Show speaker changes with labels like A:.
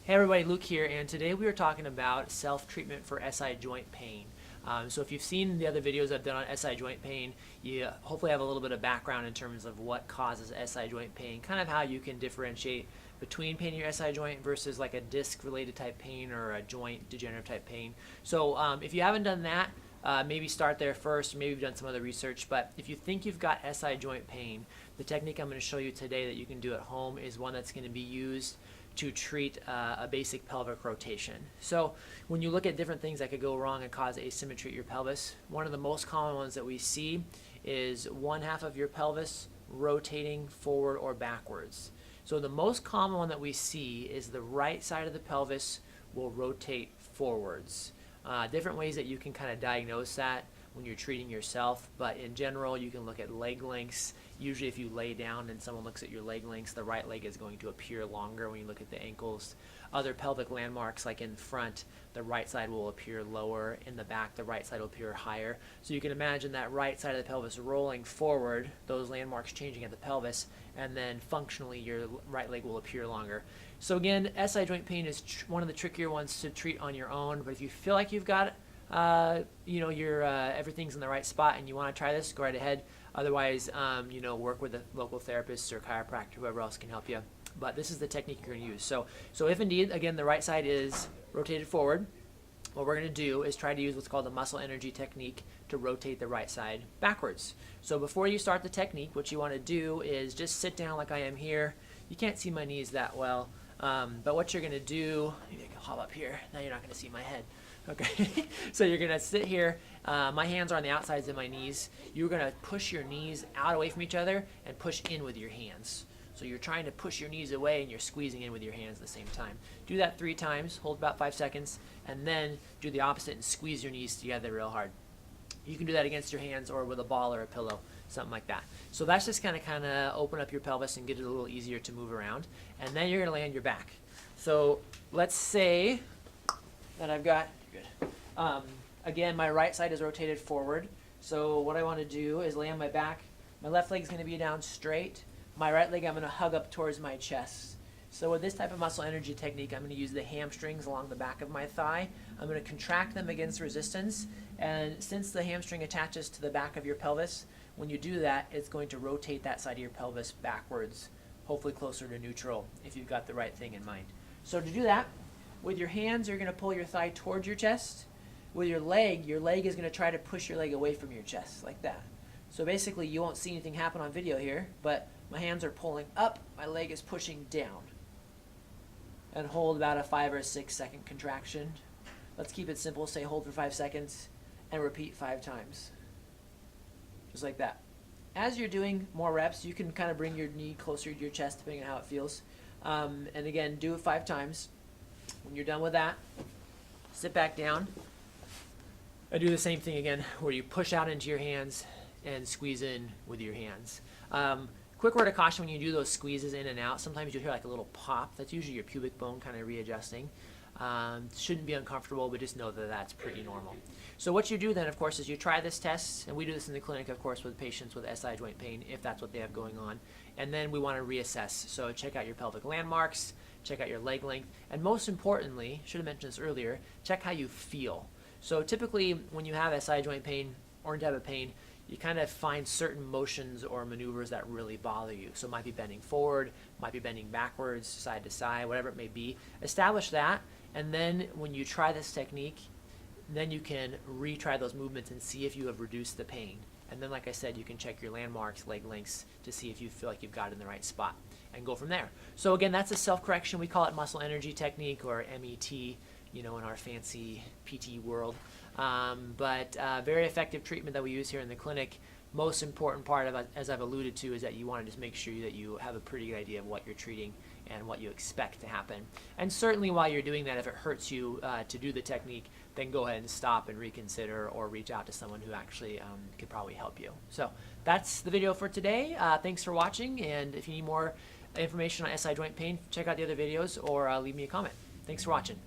A: Hey everybody, Luke here, and today we are talking about self-treatment for SI joint pain. So if you've seen the other videos I've done on SI joint pain, you hopefully have a little bit of background in terms of what causes SI joint pain, kind of how you can differentiate between pain in your SI joint versus like a disc-related type pain or a joint degenerative type pain. So if you haven't done that, maybe start there first, maybe you've done some other research, but if you think you've got SI joint pain, the technique I'm going to show you today that you can do at home is one that's going to be used to treat a basic pelvic rotation. So when you look at different things that could go wrong and cause asymmetry at your pelvis, one of the most common ones that we see is one half of your pelvis rotating forward or backwards. So the most common one that we see is the right side of the pelvis will rotate forwards. Different ways that you can kind of diagnose that when you're treating yourself, but in general you can look at leg lengths. Usually if you lay down and someone looks at your leg lengths, the right leg is going to appear longer when you look at the ankles. Other pelvic landmarks, like in front, the right side will appear lower. In the back, the right side will appear higher. So you can imagine that right side of the pelvis rolling forward, those landmarks changing at the pelvis, and then functionally your right leg will appear longer. So again, SI joint pain is one of the trickier ones to treat on your own, but if you feel like you've got everything's in the right spot and you want to try this, go right ahead. Otherwise, work with a local therapist or chiropractor, whoever else can help you. But this is the technique you're going to use. So if indeed, again, the right side is rotated forward, what we're going to do is try to use what's called the muscle energy technique to rotate the right side backwards. So before you start the technique, what you want to do is just sit down like I am here. You can't see my knees that well, but what you're going to do, maybe I can hop up here. Now you're not going to see my head. Okay, so you're going to sit here. My hands are on the outsides of my knees. You're going to push your knees out away from each other and push in with your hands. So you're trying to push your knees away and you're squeezing in with your hands at the same time. Do that 3 times, hold about 5 seconds, and then do the opposite and squeeze your knees together real hard. You can do that against your hands or with a ball or a pillow, something like that. So that's just kind of open up your pelvis and get it a little easier to move around. And then you're going to lay on your back. So let's say that I've got, again, my right side is rotated forward. So what I want to do is lay on my back. My left leg is going to be down straight. My right leg I'm going to hug up towards my chest. So with this type of muscle energy technique, I'm going to use the hamstrings along the back of my thigh. I'm going to contract them against resistance. And since the hamstring attaches to the back of your pelvis, when you do that, it's going to rotate that side of your pelvis backwards, hopefully closer to neutral if you've got the right thing in mind. So to do that, with your hands, you're going to pull your thigh towards your chest. With your leg is going to try to push your leg away from your chest, like that. So basically, you won't see anything happen on video here, but my hands are pulling up, my leg is pushing down. And hold about a 5 or 6 second contraction. Let's keep it simple, say hold for 5 seconds, and repeat 5 times. Just like that. As you're doing more reps, you can kind of bring your knee closer to your chest, depending on how it feels. And again, do it 5 times. When you're done with that, sit back down. I do the same thing again, where you push out into your hands and squeeze in with your hands. Quick word of caution when you do those squeezes in and out, sometimes you'll hear like a little pop. That's usually your pubic bone kind of readjusting. Shouldn't be uncomfortable, but just know that that's pretty normal. So what you do then, of course, is you try this test, and we do this in the clinic, of course, with patients with SI joint pain, if that's what they have going on. And then we want to reassess. So check out your pelvic landmarks, check out your leg length, and most importantly, should have mentioned this earlier, check how you feel. So typically, when you have SI joint pain or any type of pain, you kind of find certain motions or maneuvers that really bother you. So it might be bending forward, might be bending backwards, side to side, whatever it may be. Establish that, and then when you try this technique, then you can retry those movements and see if you have reduced the pain. And then, like I said, you can check your landmarks, leg lengths, to see if you feel like you've got it in the right spot, and go from there. So again, that's a self-correction. We call it muscle energy technique, or MET, in our fancy PT world. But very effective treatment that we use here in the clinic. Most important part of it, as I've alluded to, is that you want to just make sure that you have a pretty good idea of what you're treating and what you expect to happen. And certainly while you're doing that, if it hurts you to do the technique, then go ahead and stop and reconsider, or reach out to someone who actually could probably help you. So that's the video for today. Thanks for watching, and if you need more information on SI joint pain, check out the other videos or leave me a comment. Thanks for watching.